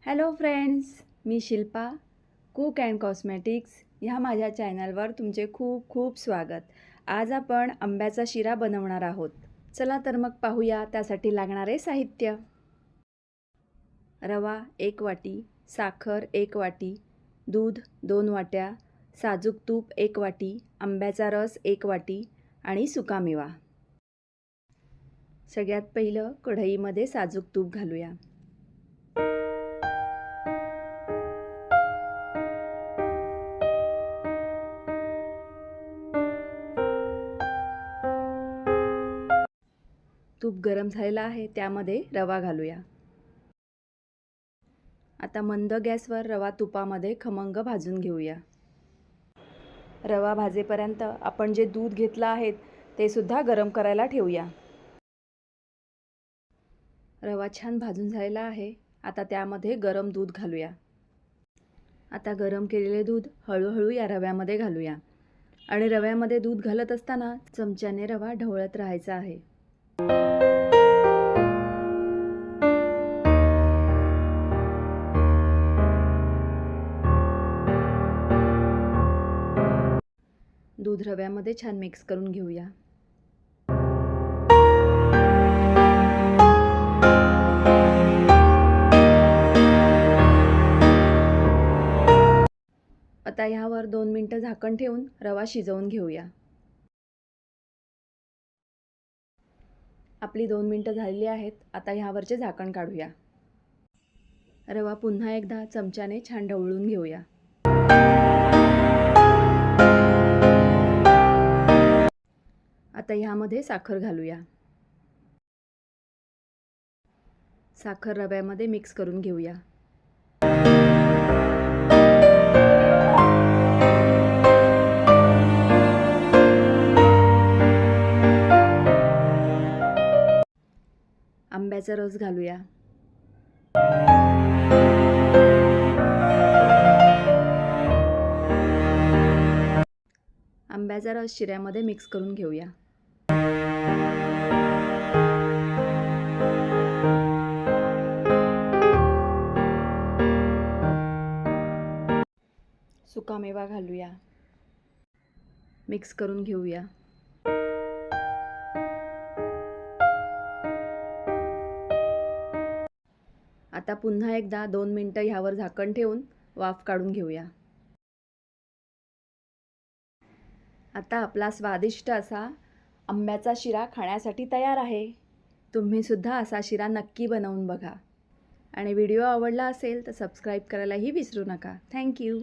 Hello friends, me Shilpa cook and cosmetics ह्या माझ्या चॅनलवर तुमचे खूप खूप स्वागत। आज आपण आंब्याचा शिरा बनवणार आहोत। चला तर मग पाहूया त्यासाठी लागणारे साहित्य। रवा 1 वाटी, साखर 1 वाटी, दूध 2 वाट्या, साजूक तूप 1 वाटी, आंब्याचा रस 1 वाटी आणि सुकामेवा। सगळ्यात पहिलं कढईमध्ये साजूक तूप घालूया। तूप गरम झालेला आहे, त्यामध्ये रवा घालूया। आता मंद गॅसवर रवा तुपामध्ये खमंग भाजून घेऊया। रवा भाजेपर्यंत आपण जे दूध घेतलं आहे ते सुद्धा गरम करायला ठेवूया। रवा छान भाजून झालेला आहे, आता त्यामध्ये गरम दूध घालूया। आता गरम केलेले दूध हळूहळू या रव्यामध्ये घालूया आणि रव्यामध्ये दूध घालत असताना चमच्याने रवा ढवळत राहायचा आहे। दूध रव्यामध्ये छान मिक्स करून घेऊया। आता ह्यावर 2 मिनिटं झाकण ठेवून रवा शिजवून घेऊया। आपली 2 मिनिटं झालेली आहेत। आता ह्यावरचे झाकण काढूया। रवा पुन्हा एकदा चमच्याने छान ढवळून घेऊया। आता ह्यामध्ये साखर घालूया। साखर रव्यामध्ये मिक्स करून घेऊया। आंब्याचा रस घालूया। आंब्याचा रस शिऱ्यामध्ये मिक्स करून घेऊया। सुकामेवा घालूया। मिक्स करून घेऊया। आता पुन्हा एकदा 2 मिनिटं ह्यावर झाकण ठेवून वाफ काढून घेऊया। आता आपला स्वादिष्ट असा आंब्याचा शिरा खाण्यासाठी तयार आहे। तुम्ही सुद्धा असा शिरा नक्की बनवून बघा आणि व्हिडिओ आवडला असेल तर सबस्क्राईब करायलाही विसरू नका। Thank you.